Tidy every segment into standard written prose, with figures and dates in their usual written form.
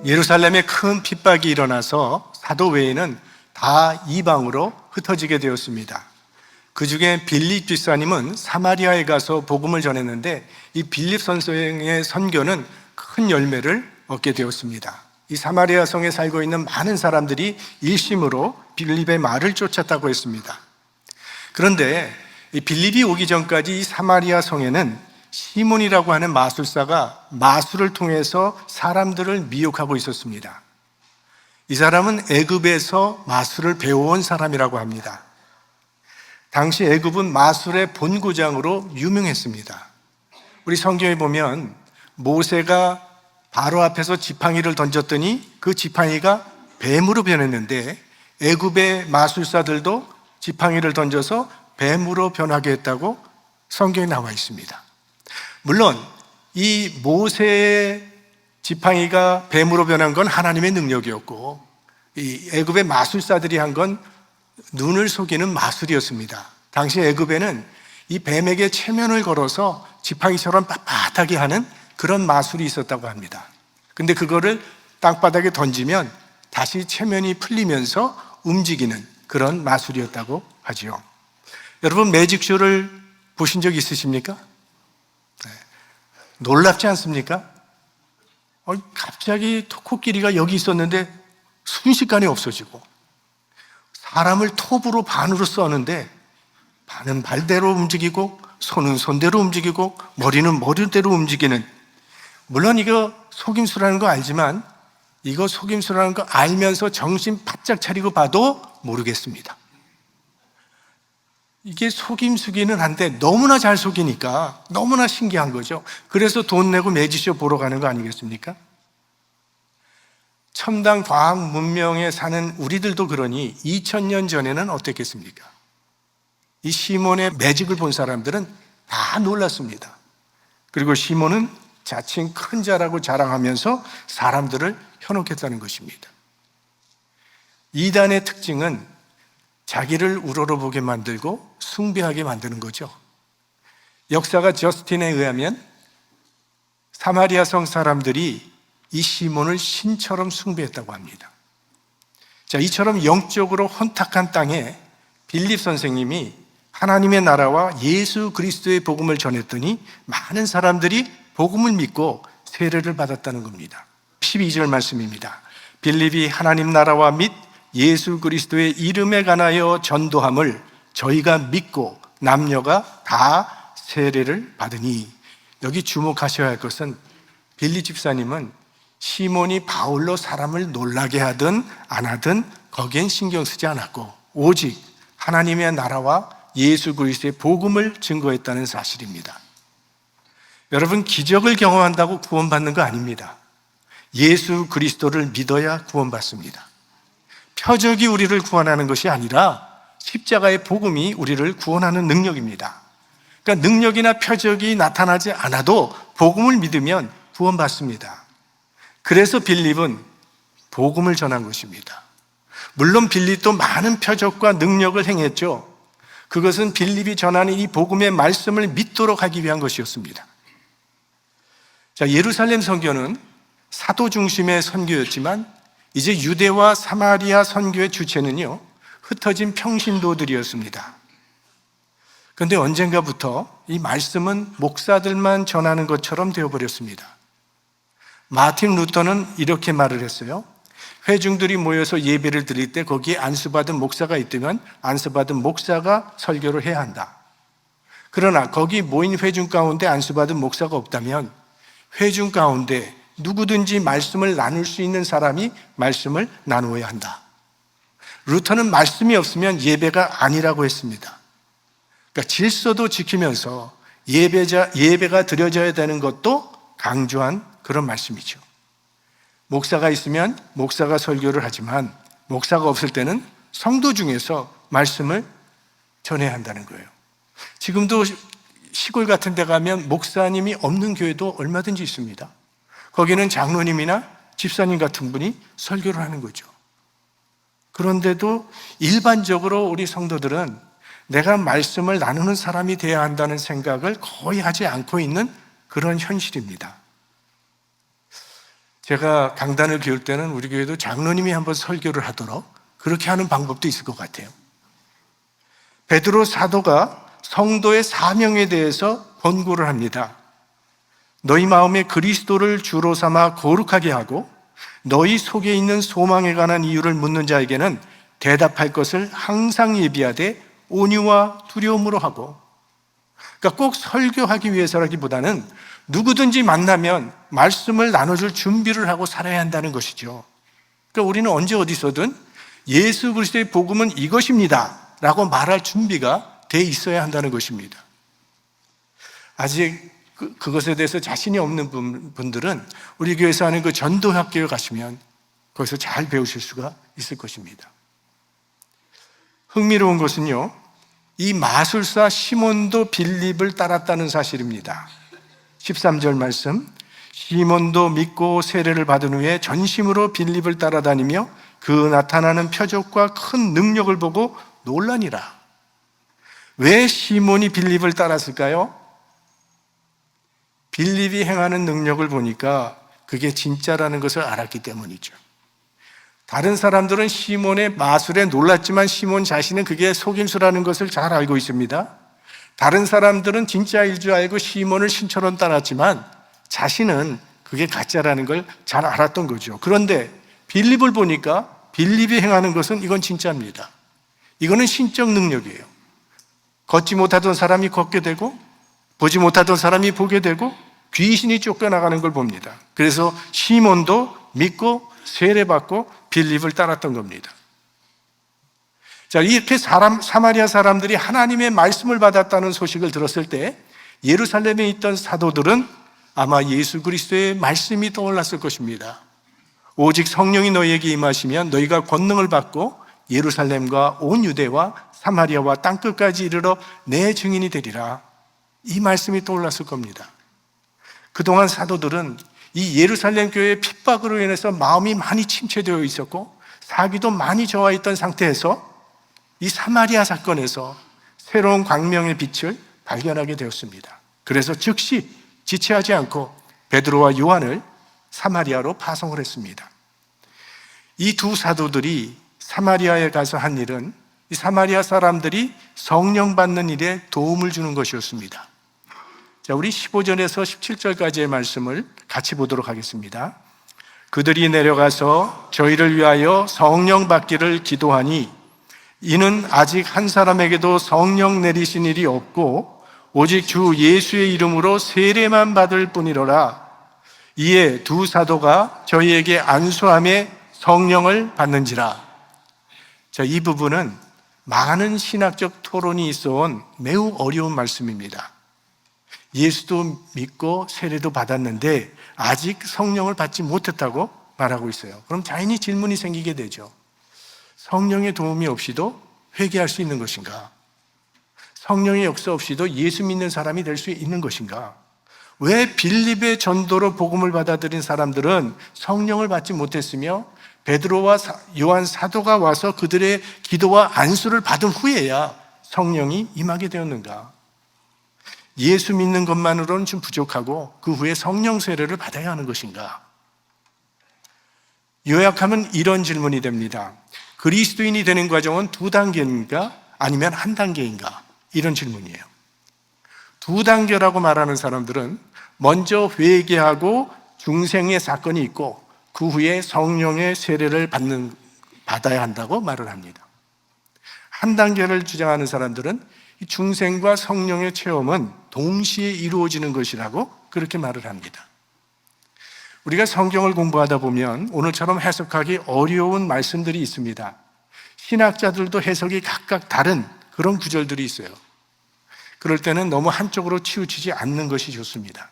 예루살렘에 큰 핍박이 일어나서 사도 외에는 다 이방으로 흩어지게 되었습니다. 그 중에 빌립 집사님은 사마리아에 가서 복음을 전했는데 이 빌립 선생의 선교는 큰 열매를 얻게 되었습니다. 이 사마리아 성에 살고 있는 많은 사람들이 일심으로 빌립의 말을 쫓았다고 했습니다. 그런데 이 빌립이 오기 전까지 이 사마리아 성에는 시몬이라고 하는 마술사가 마술을 통해서 사람들을 미혹하고 있었습니다. 이 사람은 애굽에서 마술을 배워온 사람이라고 합니다. 당시 애굽은 마술의 본고장으로 유명했습니다. 우리 성경에 보면 모세가 바로 앞에서 지팡이를 던졌더니 그 지팡이가 뱀으로 변했는데 애굽의 마술사들도 지팡이를 던져서 뱀으로 변하게 했다고 성경에 나와 있습니다. 물론 이 모세의 지팡이가 뱀으로 변한 건 하나님의 능력이었고 이 애굽의 마술사들이 한 건 눈을 속이는 마술이었습니다. 당시 애굽에는 이 뱀에게 체면을 걸어서 지팡이처럼 빳빳하게 하는 그런 마술이 있었다고 합니다. 근데 그거를 땅바닥에 던지면 다시 체면이 풀리면서 움직이는 그런 마술이었다고 하죠. 여러분 매직쇼를 보신 적 있으십니까? 네. 놀랍지 않습니까? 갑자기 코끼리가 여기 있었는데 순식간에 없어지고 사람을 톱으로 반으로 써는데 발은 발대로 움직이고 손은 손대로 움직이고 머리는 머리대로 움직이는, 물론 이거 속임수라는 거 알지만 이거 속임수라는 거 알면서 정신 바짝 차리고 봐도 모르겠습니다. 이게 속임수기는 한데 너무나 잘 속이니까 너무나 신기한 거죠. 그래서 돈 내고 매지쇼 보러 가는 거 아니겠습니까? 첨단 과학 문명에 사는 우리들도 그러니 2000년 전에는 어땠겠습니까? 이 시몬의 매직을 본 사람들은 다 놀랐습니다. 그리고 시몬은 자칭 큰 자라고 자랑하면서 사람들을 현혹했다는 것입니다. 이단의 특징은 자기를 우러러보게 만들고 숭배하게 만드는 거죠. 역사가 저스틴에 의하면 사마리아 성 사람들이 이 시몬을 신처럼 숭배했다고 합니다. 자, 이처럼 영적으로 혼탁한 땅에 빌립 선생님이 하나님의 나라와 예수 그리스도의 복음을 전했더니 많은 사람들이 복음을 믿고 세례를 받았다는 겁니다. 12절 말씀입니다. 빌립이 하나님 나라와 및 예수 그리스도의 이름에 관하여 전도함을 저희가 믿고 남녀가 다 세례를 받으니, 여기 주목하셔야 할 것은 빌립 집사님은 시몬이 바울로 사람을 놀라게 하든 안 하든 거기엔 신경 쓰지 않았고 오직 하나님의 나라와 예수 그리스도의 복음을 증거했다는 사실입니다. 여러분, 기적을 경험한다고 구원받는 거 아닙니다. 예수 그리스도를 믿어야 구원받습니다. 표적이 우리를 구원하는 것이 아니라 십자가의 복음이 우리를 구원하는 능력입니다. 그러니까 능력이나 표적이 나타나지 않아도 복음을 믿으면 구원받습니다. 그래서 빌립은 복음을 전한 것입니다. 물론 빌립도 많은 표적과 능력을 행했죠. 그것은 빌립이 전하는 이 복음의 말씀을 믿도록 하기 위한 것이었습니다. 자, 예루살렘 선교는 사도 중심의 선교였지만 이제 유대와 사마리아 선교의 주체는요, 흩어진 평신도들이었습니다. 그런데 언젠가부터 이 말씀은 목사들만 전하는 것처럼 되어버렸습니다. 마틴 루터는 이렇게 말을 했어요. 회중들이 모여서 예배를 드릴 때 거기에 안수받은 목사가 있다면 안수받은 목사가 설교를 해야 한다. 그러나 거기 모인 회중 가운데 안수받은 목사가 없다면 회중 가운데 누구든지 말씀을 나눌 수 있는 사람이 말씀을 나누어야 한다. 루터는 말씀이 없으면 예배가 아니라고 했습니다. 그러니까 질서도 지키면서 예배가 드려져야 되는 것도 강조한 그런 말씀이죠. 목사가 있으면 목사가 설교를 하지만 목사가 없을 때는 성도 중에서 말씀을 전해야 한다는 거예요. 지금도 시골 같은 데 가면 목사님이 없는 교회도 얼마든지 있습니다. 거기는 장로님이나 집사님 같은 분이 설교를 하는 거죠. 그런데도 일반적으로 우리 성도들은 내가 말씀을 나누는 사람이 되어야 한다는 생각을 거의 하지 않고 있는 그런 현실입니다. 제가 강단을 비울 때는 우리 교회도 장로님이 한번 설교를 하도록 그렇게 하는 방법도 있을 것 같아요. 베드로 사도가 성도의 사명에 대해서 권고를 합니다. 너희 마음에 그리스도를 주로 삼아 거룩하게 하고 너희 속에 있는 소망에 관한 이유를 묻는 자에게는 대답할 것을 항상 예비하되 온유와 두려움으로 하고, 그러니까 꼭 설교하기 위해서라기보다는 누구든지 만나면 말씀을 나눠줄 준비를 하고 살아야 한다는 것이죠. 그러니까 우리는 언제 어디서든 예수 그리스도의 복음은 이것입니다 라고 말할 준비가 돼 있어야 한다는 것입니다. 아직 그것에 대해서 자신이 없는 분들은 우리 교회에서 하는 그 전도학교에 가시면 거기서 잘 배우실 수가 있을 것입니다. 흥미로운 것은요, 이 마술사 시몬도 빌립을 따랐다는 사실입니다. 13절 말씀, 시몬도 믿고 세례를 받은 후에 전심으로 빌립을 따라다니며 그 나타나는 표적과 큰 능력을 보고 놀라니라. 왜 시몬이 빌립을 따랐을까요? 빌립이 행하는 능력을 보니까 그게 진짜라는 것을 알았기 때문이죠. 다른 사람들은 시몬의 마술에 놀랐지만 시몬 자신은 그게 속임수라는 것을 잘 알고 있습니다. 다른 사람들은 진짜일 줄 알고 시몬을 신처럼 따랐지만 자신은 그게 가짜라는 걸 잘 알았던 거죠. 그런데 빌립을 보니까 빌립이 행하는 것은 이건 진짜입니다. 이거는 신적 능력이에요. 걷지 못하던 사람이 걷게 되고 보지 못하던 사람이 보게 되고 귀신이 쫓겨나가는 걸 봅니다. 그래서 시몬도 믿고 세례받고 빌립을 따랐던 겁니다. 자, 이렇게 사마리아 사람들이 하나님의 말씀을 받았다는 소식을 들었을 때 예루살렘에 있던 사도들은 아마 예수 그리스도의 말씀이 떠올랐을 것입니다. 오직 성령이 너희에게 임하시면 너희가 권능을 받고 예루살렘과 온 유대와 사마리아와 땅끝까지 이르러 내 증인이 되리라. 이 말씀이 떠올랐을 겁니다. 그동안 사도들은 이 예루살렘 교회의 핍박으로 인해서 마음이 많이 침체되어 있었고 사기도 많이 저하 있던 상태에서 이 사마리아 사건에서 새로운 광명의 빛을 발견하게 되었습니다. 그래서 즉시 지체하지 않고 베드로와 요한을 사마리아로 파송을 했습니다. 이 두 사도들이 사마리아에 가서 한 일은 이 사마리아 사람들이 성령 받는 일에 도움을 주는 것이었습니다. 자, 우리 15절에서 17절까지의 말씀을 같이 보도록 하겠습니다. 그들이 내려가서 저희를 위하여 성령 받기를 기도하니 이는 아직 한 사람에게도 성령 내리신 일이 없고 오직 주 예수의 이름으로 세례만 받을 뿐이로라. 이에 두 사도가 저희에게 안수함에 성령을 받는지라. 자, 이 부분은 많은 신학적 토론이 있어온 매우 어려운 말씀입니다. 예수도 믿고 세례도 받았는데 아직 성령을 받지 못했다고 말하고 있어요. 그럼 자연히 질문이 생기게 되죠. 성령의 도움이 없이도 회개할 수 있는 것인가? 성령의 역사 없이도 예수 믿는 사람이 될 수 있는 것인가? 왜 빌립의 전도로 복음을 받아들인 사람들은 성령을 받지 못했으며 베드로와 요한 사도가 와서 그들의 기도와 안수를 받은 후에야 성령이 임하게 되었는가? 예수 믿는 것만으로는 좀 부족하고 그 후에 성령 세례를 받아야 하는 것인가? 요약하면 이런 질문이 됩니다. 그리스도인이 되는 과정은 2단계인가 아니면 1단계인가? 이런 질문이에요. 2단계라고 말하는 사람들은 먼저 회개하고 중생의 사건이 있고 그 후에 성령의 세례를 받아야 한다고 말을 합니다. 1단계를 주장하는 사람들은 중생과 성령의 체험은 동시에 이루어지는 것이라고 그렇게 말을 합니다. 우리가 성경을 공부하다 보면 오늘처럼 해석하기 어려운 말씀들이 있습니다. 신학자들도 해석이 각각 다른 그런 구절들이 있어요. 그럴 때는 너무 한쪽으로 치우치지 않는 것이 좋습니다.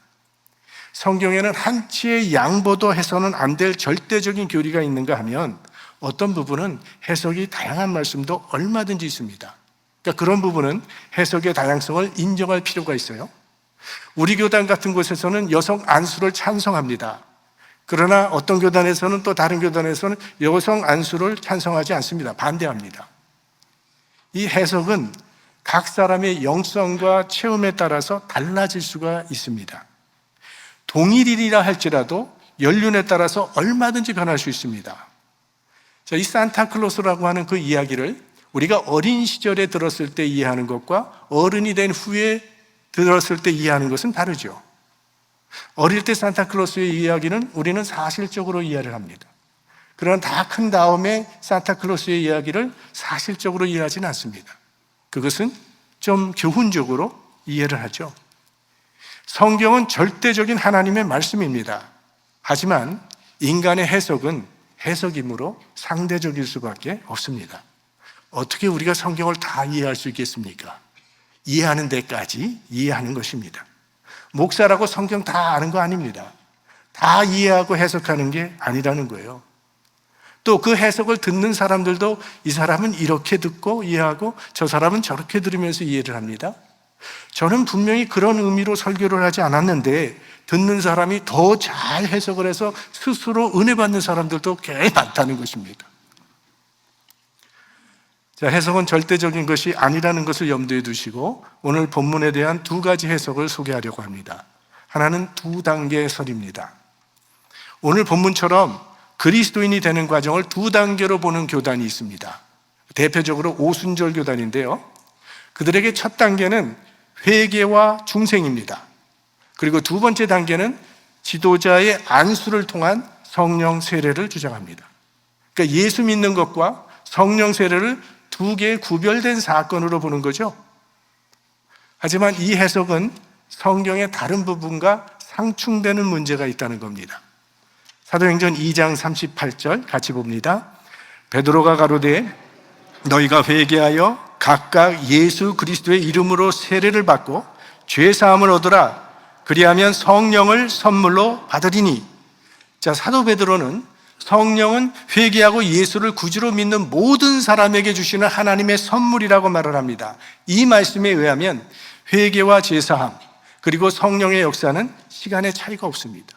성경에는 한치의 양보도 해서는 안 될 절대적인 교리가 있는가 하면 어떤 부분은 해석이 다양한 말씀도 얼마든지 있습니다. 그러니까 그런 부분은 해석의 다양성을 인정할 필요가 있어요. 우리 교단 같은 곳에서는 여성 안수를 찬성합니다. 그러나 어떤 교단에서는 또 다른 교단에서는 여성 안수를 찬성하지 않습니다. 반대합니다. 이 해석은 각 사람의 영성과 체험에 따라서 달라질 수가 있습니다. 동일이라 할지라도 연륜에 따라서 얼마든지 변할 수 있습니다. 자, 이 산타클로스라고 하는 그 이야기를 우리가 어린 시절에 들었을 때 이해하는 것과 어른이 된 후에 들었을 때 이해하는 것은 다르죠. 어릴 때 산타클로스의 이야기는 우리는 사실적으로 이해를 합니다. 그러나 다 큰 다음에 산타클로스의 이야기를 사실적으로 이해하지는 않습니다. 그것은 좀 교훈적으로 이해를 하죠. 성경은 절대적인 하나님의 말씀입니다. 하지만 인간의 해석은 해석이므로 상대적일 수밖에 없습니다. 어떻게 우리가 성경을 다 이해할 수 있겠습니까? 이해하는 데까지 이해하는 것입니다. 목사라고 성경 다 아는 거 아닙니다. 다 이해하고 해석하는 게 아니라는 거예요. 또 그 해석을 듣는 사람들도 이 사람은 이렇게 듣고 이해하고 저 사람은 저렇게 들으면서 이해를 합니다. 저는 분명히 그런 의미로 설교를 하지 않았는데 듣는 사람이 더 잘 해석을 해서 스스로 은혜 받는 사람들도 꽤 많다는 것입니다. 자, 해석은 절대적인 것이 아니라는 것을 염두에 두시고 오늘 본문에 대한 두 가지 해석을 소개하려고 합니다. 하나는 두 단계의 설입니다. 오늘 본문처럼 그리스도인이 되는 과정을 두 단계로 보는 교단이 있습니다. 대표적으로 오순절 교단인데요. 그들에게 첫 단계는 회개와 중생입니다. 그리고 두 번째 단계는 지도자의 안수를 통한 성령 세례를 주장합니다. 그러니까 예수 믿는 것과 성령 세례를 두 개의 구별된 사건으로 보는 거죠. 하지만 이 해석은 성경의 다른 부분과 상충되는 문제가 있다는 겁니다. 사도행전 2장 38절 같이 봅니다. 베드로가 가로되 너희가 회개하여 각각 예수 그리스도의 이름으로 세례를 받고 죄 사함을 얻으라. 그리하면 성령을 선물로 받으리니. 자, 사도 베드로는 성령은 회개하고 예수를 구주로 믿는 모든 사람에게 주시는 하나님의 선물이라고 말을 합니다. 이 말씀에 의하면 회개와 제사함 그리고 성령의 역사는 시간의 차이가 없습니다.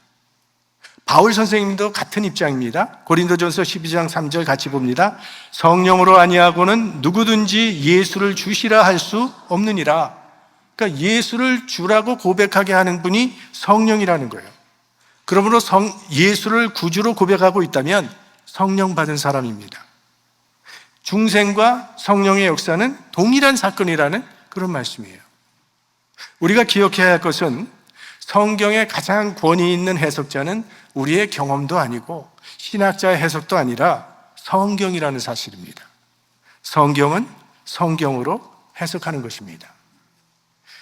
바울 선생님도 같은 입장입니다. 고린도전서 12장 3절 같이 봅니다. 성령으로 아니하고는 누구든지 예수를 주시라 할 수 없느니라. 그러니까 예수를 주라고 고백하게 하는 분이 성령이라는 거예요. 그러므로 예수를 구주로 고백하고 있다면 성령 받은 사람입니다. 중생과 성령의 역사는 동일한 사건이라는 그런 말씀이에요. 우리가 기억해야 할 것은 성경의 가장 권위 있는 해석자는 우리의 경험도 아니고 신학자의 해석도 아니라 성경이라는 사실입니다. 성경은 성경으로 해석하는 것입니다.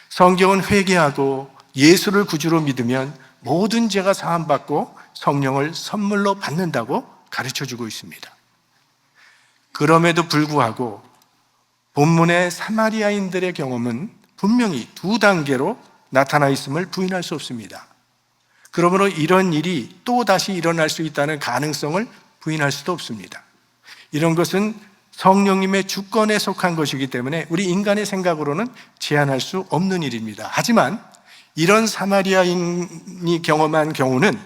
성경은 회개하고 예수를 구주로 믿으면 모든 죄가 사함받고 성령을 선물로 받는다고 가르쳐주고 있습니다. 그럼에도 불구하고 본문의 사마리아인들의 경험은 분명히 두 단계로 나타나 있음을 부인할 수 없습니다. 그러므로 이런 일이 또 다시 일어날 수 있다는 가능성을 부인할 수도 없습니다. 이런 것은 성령님의 주권에 속한 것이기 때문에 우리 인간의 생각으로는 제한할 수 없는 일입니다. 하지만 이런 사마리아인이 경험한 경우는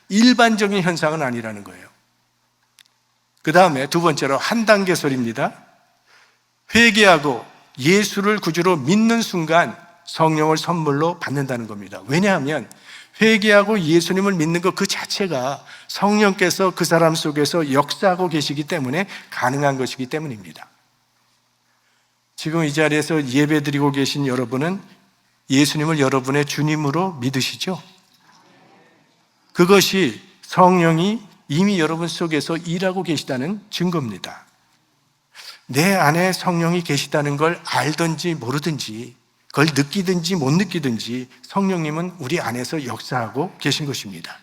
일반적인 현상은 아니라는 거예요. 그 다음에 두 번째로 한 단계 설입니다. 회개하고 예수를 구주로 믿는 순간 성령을 선물로 받는다는 겁니다. 왜냐하면 회개하고 예수님을 믿는 것 그 자체가 성령께서 그 사람 속에서 역사하고 계시기 때문에 가능한 것이기 때문입니다. 지금 이 자리에서 예배드리고 계신 여러분은 예수님을 여러분의 주님으로 믿으시죠? 그것이 성령이 이미 여러분 속에서 일하고 계시다는 증거입니다. 내 안에 성령이 계시다는 걸 알든지 모르든지 그걸 느끼든지 못 느끼든지 성령님은 우리 안에서 역사하고 계신 것입니다.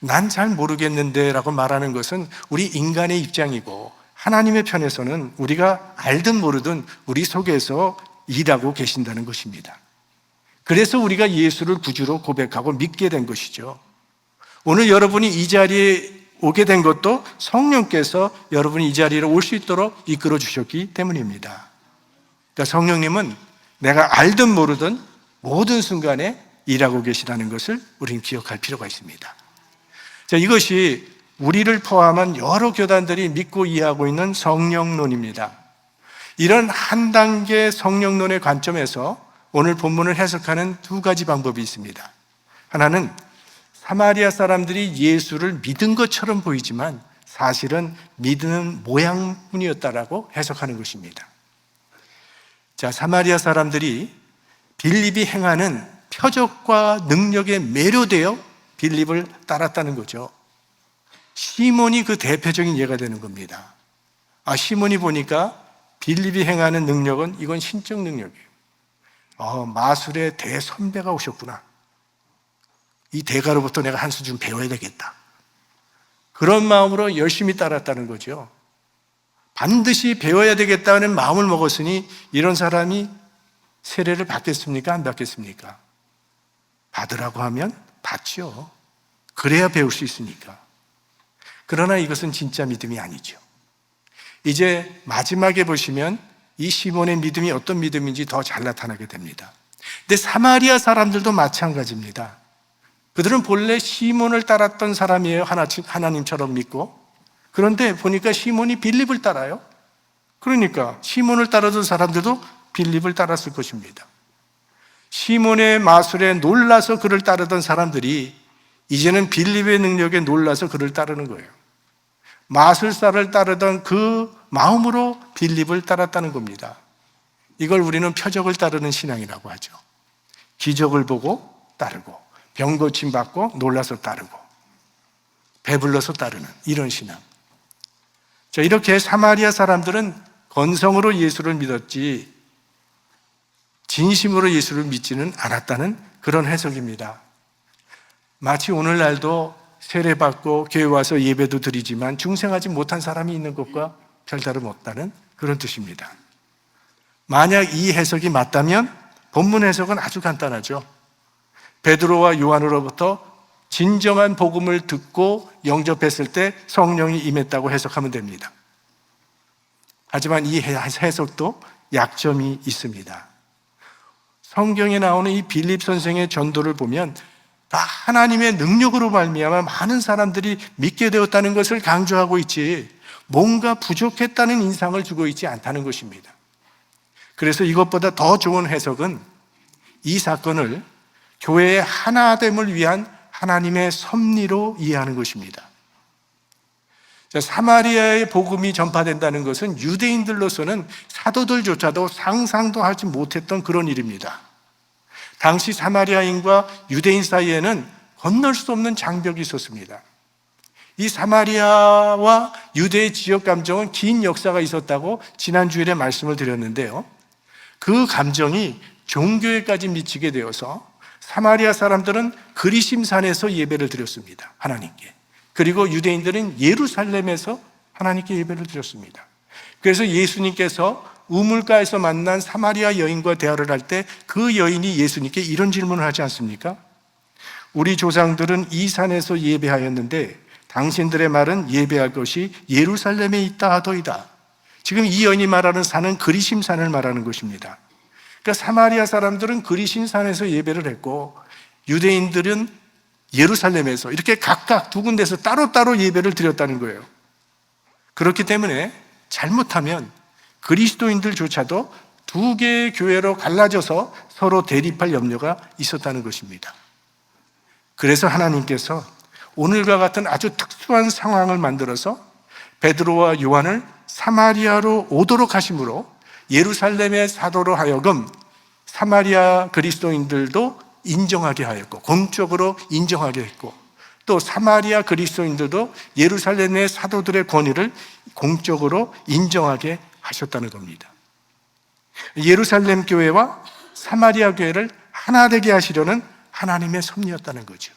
난 잘 모르겠는데 라고 말하는 것은 우리 인간의 입장이고 하나님의 편에서는 우리가 알든 모르든 우리 속에서 일하고 계신다는 것입니다. 그래서 우리가 예수를 구주로 고백하고 믿게 된 것이죠. 오늘 여러분이 이 자리에 오게 된 것도 성령께서 여러분이 이 자리에 올 수 있도록 이끌어 주셨기 때문입니다. 그러니까 성령님은 내가 알든 모르든 모든 순간에 일하고 계시다는 것을 우리는 기억할 필요가 있습니다. 자, 이것이 우리를 포함한 여러 교단들이 믿고 이해하고 있는 성령론입니다. 이런 한 단계 성령론의 관점에서 오늘 본문을 해석하는 두 가지 방법이 있습니다. 하나는 사마리아 사람들이 예수를 믿은 것처럼 보이지만 사실은 믿는 모양뿐이었다라고 해석하는 것입니다. 자, 사마리아 사람들이 빌립이 행하는 표적과 능력에 매료되어 빌립을 따랐다는 거죠. 시몬이 그 대표적인 예가 되는 겁니다. 시몬이 보니까 빌립이 행하는 능력은 이건 신적 능력이에요. 마술의 대선배가 오셨구나. 이 대가로부터 내가 한 수 좀 배워야 되겠다. 그런 마음으로 열심히 따랐다는 거죠. 반드시 배워야 되겠다는 마음을 먹었으니 이런 사람이 세례를 받겠습니까? 안 받겠습니까? 받으라고 하면 받죠. 그래야 배울 수 있으니까. 그러나 이것은 진짜 믿음이 아니죠. 이제 마지막에 보시면 이 시몬의 믿음이 어떤 믿음인지 더 잘 나타나게 됩니다. 근데 사마리아 사람들도 마찬가지입니다. 그들은 본래 시몬을 따랐던 사람이에요. 하나님처럼 믿고. 그런데 보니까 시몬이 빌립을 따라요. 그러니까 시몬을 따르던 사람들도 빌립을 따랐을 것입니다. 시몬의 마술에 놀라서 그를 따르던 사람들이 이제는 빌립의 능력에 놀라서 그를 따르는 거예요. 마술사를 따르던 그 마음으로 빌립을 따랐다는 겁니다. 이걸 우리는 표적을 따르는 신앙이라고 하죠. 기적을 보고 따르고, 병 고침 받고 놀라서 따르고, 배불러서 따르는 이런 신앙. 자, 이렇게 사마리아 사람들은 건성으로 예수를 믿었지 진심으로 예수를 믿지는 않았다는 그런 해석입니다. 마치 오늘날도 세례받고 교회 와서 예배도 드리지만 중생하지 못한 사람이 있는 것과 별다름 없다는 그런 뜻입니다. 만약 이 해석이 맞다면 본문 해석은 아주 간단하죠. 베드로와 요한으로부터 진정한 복음을 듣고 영접했을 때 성령이 임했다고 해석하면 됩니다. 하지만 이 해석도 약점이 있습니다. 성경에 나오는 이 빌립 선생의 전도를 보면 다 하나님의 능력으로 말미암아 많은 사람들이 믿게 되었다는 것을 강조하고 있지 뭔가 부족했다는 인상을 주고 있지 않다는 것입니다. 그래서 이것보다 더 좋은 해석은 이 사건을 교회의 하나됨을 위한 하나님의 섭리로 이해하는 것입니다. 사마리아의 복음이 전파된다는 것은 유대인들로서는 사도들조차도 상상도 하지 못했던 그런 일입니다. 당시 사마리아인과 유대인 사이에는 건널 수 없는 장벽이 있었습니다. 이 사마리아와 유대의 지역 감정은 긴 역사가 있었다고 지난주일에 말씀을 드렸는데요. 그 감정이 종교에까지 미치게 되어서 사마리아 사람들은 그리심산에서 예배를 드렸습니다. 하나님께. 그리고 유대인들은 예루살렘에서 하나님께 예배를 드렸습니다. 그래서 예수님께서 우물가에서 만난 사마리아 여인과 대화를 할 때 그 여인이 예수님께 이런 질문을 하지 않습니까? 우리 조상들은 이 산에서 예배하였는데 당신들의 말은 예배할 것이 예루살렘에 있다 하더이다. 지금 이 여인이 말하는 산은 그리심산을 말하는 것입니다. 그러니까 사마리아 사람들은 그리심산에서 예배를 했고 유대인들은 예루살렘에서 이렇게 각각 두 군데서 따로따로 예배를 드렸다는 거예요. 그렇기 때문에 잘못하면 그리스도인들조차도 두 개의 교회로 갈라져서 서로 대립할 염려가 있었다는 것입니다. 그래서 하나님께서 오늘과 같은 아주 특수한 상황을 만들어서 베드로와 요한을 사마리아로 오도록 하심으로 예루살렘의 사도로 하여금 사마리아 그리스도인들도 인정하게 하였고 공적으로 인정하게 했고 또 사마리아 그리스도인들도 예루살렘의 사도들의 권위를 공적으로 인정하게 하셨다는 겁니다. 예루살렘 교회와 사마리아 교회를 하나 되게 하시려는 하나님의 섭리였다는 거죠.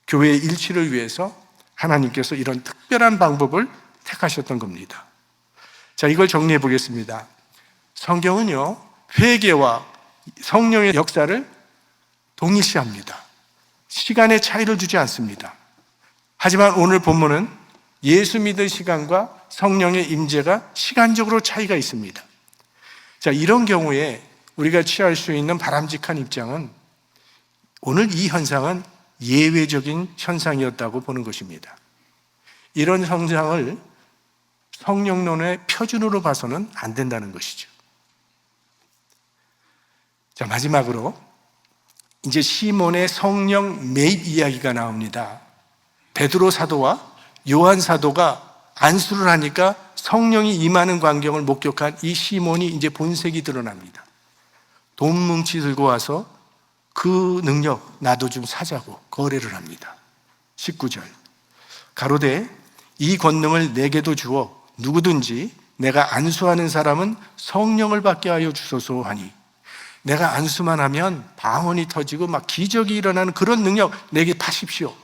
교회의 일치를 위해서 하나님께서 이런 특별한 방법을 택하셨던 겁니다. 자, 이걸 정리해 보겠습니다. 성경은요, 회개와 성령의 역사를 동일시합니다. 시간의 차이를 주지 않습니다. 하지만 오늘 본문은 예수 믿을 시간과 성령의 임재가 시간적으로 차이가 있습니다. 자, 이런 경우에 우리가 취할 수 있는 바람직한 입장은 오늘 이 현상은 예외적인 현상이었다고 보는 것입니다. 이런 현상을 성령론의 표준으로 봐서는 안 된다는 것이죠. 자, 마지막으로 이제 시몬의 성령 매입 이야기가 나옵니다. 베드로 사도와 요한 사도가 안수를 하니까 성령이 임하는 광경을 목격한 이 시몬이 이제 본색이 드러납니다. 돈 뭉치 들고 와서 그 능력 나도 좀 사자고 거래를 합니다. 19절 가로되 이 권능을 내게도 주어 누구든지 내가 안수하는 사람은 성령을 받게 하여 주소서 하니, 내가 안수만 하면 방언이 터지고 막 기적이 일어나는 그런 능력 내게 파십시오.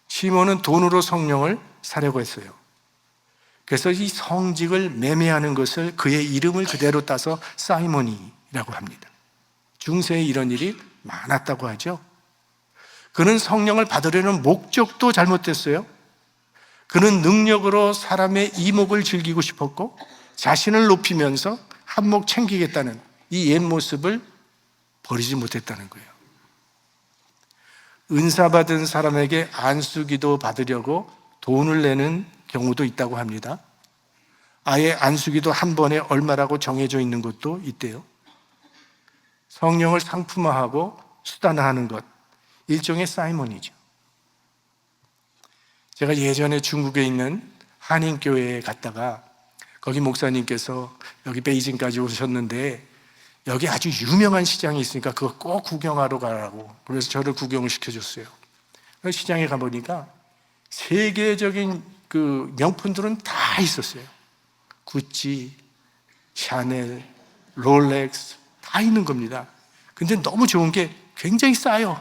시몬은 돈으로 성령을 사려고 했어요. 그래서 이 성직을 매매하는 것을 그의 이름을 그대로 따서 사이몬이라고 합니다. 중세에 이런 일이 많았다고 하죠. 그는 성령을 받으려는 목적도 잘못됐어요. 그는 능력으로 사람의 이목을 즐기고 싶었고 자신을 높이면서 한몫 챙기겠다는 이 옛 모습을 버리지 못했다는 거예요. 은사 받은 사람에게 안수기도 받으려고 돈을 내는 경우도 있다고 합니다. 아예 안수기도 한 번에 얼마라고 정해져 있는 것도 있대요. 성령을 상품화하고 수단화하는 것, 일종의 사이몬이죠. 제가 예전에 중국에 있는 한인교회에 갔다가 거기 목사님께서 여기 베이징까지 오셨는데 여기 아주 유명한 시장이 있으니까 그거 꼭 구경하러 가라고, 그래서 저를 구경을 시켜줬어요. 시장에 가보니까 세계적인 그 명품들은 다 있었어요. 구찌, 샤넬, 롤렉스 다 있는 겁니다. 근데 너무 좋은 게 굉장히 싸요.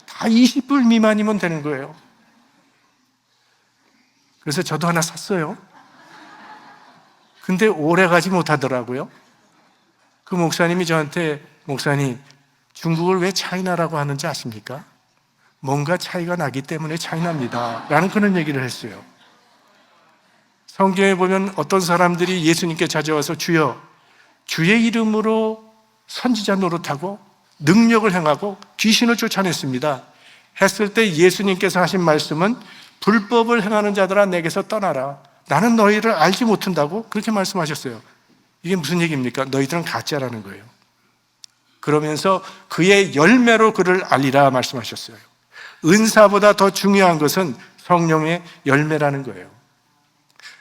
다 20불 미만이면 되는 거예요. 그래서 저도 하나 샀어요. 근데 오래 가지 못하더라고요. 그 목사님이 저한테, 목사님, 중국을 왜 차이나라고 하는지 아십니까? 뭔가 차이가 나기 때문에 차이납니다 라는 그런 얘기를 했어요. 성경에 보면 어떤 사람들이 예수님께 찾아와서 주여, 주의 이름으로 선지자 노릇하고 능력을 행하고 귀신을 쫓아냈습니다 했을 때 예수님께서 하신 말씀은 불법을 행하는 자들아 내게서 떠나라, 나는 너희를 알지 못한다고 그렇게 말씀하셨어요. 이게 무슨 얘기입니까? 너희들은 가짜라는 거예요. 그러면서 그의 열매로 그를 알리라 말씀하셨어요. 은사보다 더 중요한 것은 성령의 열매라는 거예요.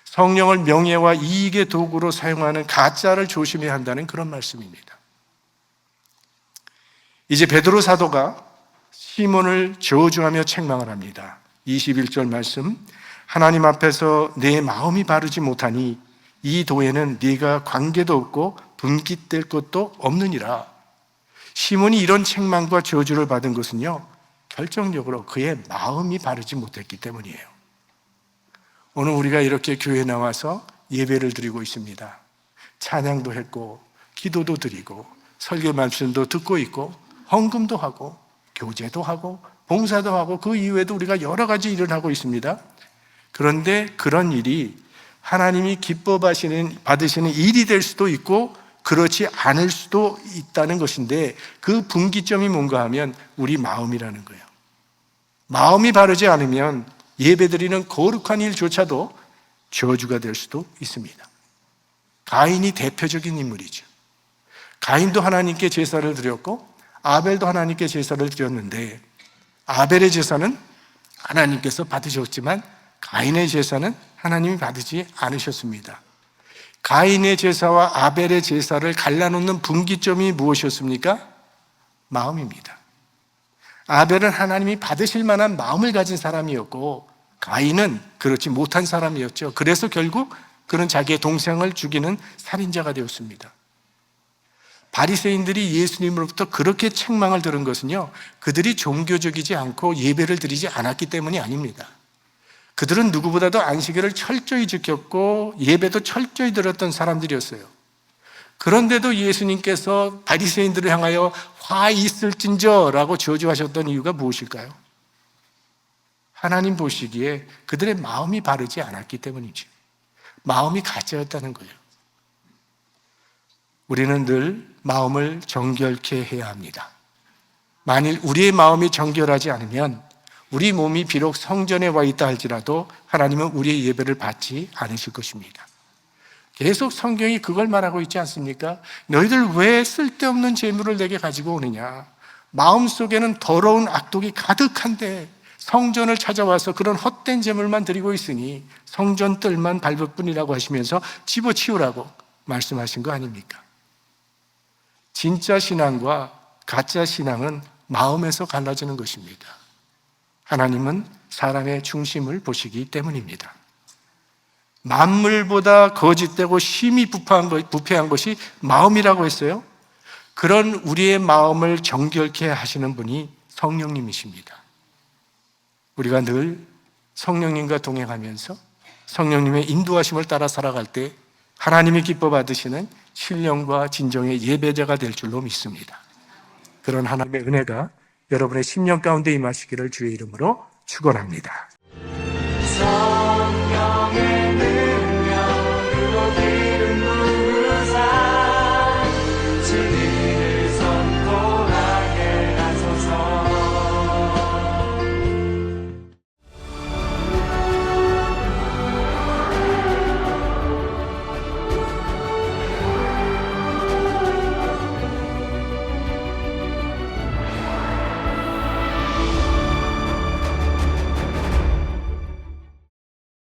성령을 명예와 이익의 도구로 사용하는 가짜를 조심해야 한다는 그런 말씀입니다. 이제 베드로 사도가 시몬을 저주하며 책망을 합니다. 21절 말씀, 하나님 앞에서 내 마음이 바르지 못하니 이 도에는 네가 관계도 없고 분깃될 것도 없느니라. 시몬이 이런 책망과 저주를 받은 것은요, 결정적으로 그의 마음이 바르지 못했기 때문이에요. 오늘 우리가 이렇게 교회에 나와서 예배를 드리고 있습니다. 찬양도 했고 기도도 드리고 설교 말씀도 듣고 있고 헌금도 하고 교제도 하고 봉사도 하고 그 이외에도 우리가 여러 가지 일을 하고 있습니다. 그런데 그런 일이 하나님이 기뻐 받으시는 일이 될 수도 있고 그렇지 않을 수도 있다는 것인데, 그 분기점이 뭔가 하면 우리 마음이라는 거예요. 마음이 바르지 않으면 예배드리는 거룩한 일조차도 저주가 될 수도 있습니다. 가인이 대표적인 인물이죠. 가인도 하나님께 제사를 드렸고 아벨도 하나님께 제사를 드렸는데, 아벨의 제사는 하나님께서 받으셨지만 가인의 제사는 하나님이 받으지 않으셨습니다. 가인의 제사와 아벨의 제사를 갈라놓는 분기점이 무엇이었습니까? 마음입니다. 아벨은 하나님이 받으실 만한 마음을 가진 사람이었고 가인은 그렇지 못한 사람이었죠. 그래서 결국 그는 자기의 동생을 죽이는 살인자가 되었습니다. 바리새인들이 예수님으로부터 그렇게 책망을 들은 것은요, 그들이 종교적이지 않고 예배를 드리지 않았기 때문이 아닙니다. 그들은 누구보다도 안식일을 철저히 지켰고 예배도 철저히 드렸던 사람들이었어요. 그런데도 예수님께서 바리새인들을 향하여 화 있을진저라고 저주하셨던 이유가 무엇일까요? 하나님 보시기에 그들의 마음이 바르지 않았기 때문이죠. 마음이 가짜였다는 거예요. 우리는 늘 마음을 정결케 해야 합니다. 만일 우리의 마음이 정결하지 않으면 우리 몸이 비록 성전에 와 있다 할지라도 하나님은 우리의 예배를 받지 않으실 것입니다. 계속 성경이 그걸 말하고 있지 않습니까? 너희들 왜 쓸데없는 재물을 내게 가지고 오느냐? 마음속에는 더러운 악독이 가득한데 성전을 찾아와서 그런 헛된 재물만 드리고 있으니 성전 뜰만 밟을 뿐이라고 하시면서 집어치우라고 말씀하신 거 아닙니까? 진짜 신앙과 가짜 신앙은 마음에서 갈라지는 것입니다. 하나님은 사람의 중심을 보시기 때문입니다. 만물보다 거짓되고 심히 부패한 것이 마음이라고 했어요. 그런 우리의 마음을 정결케 하시는 분이 성령님이십니다. 우리가 늘 성령님과 동행하면서 성령님의 인도하심을 따라 살아갈 때 하나님이 기뻐 받으시는 신령과 진정의 예배자가 될 줄로 믿습니다. 그런 하나님의 은혜가 여러분의 심령 가운데 임하시기를 주의 이름으로 축원합니다.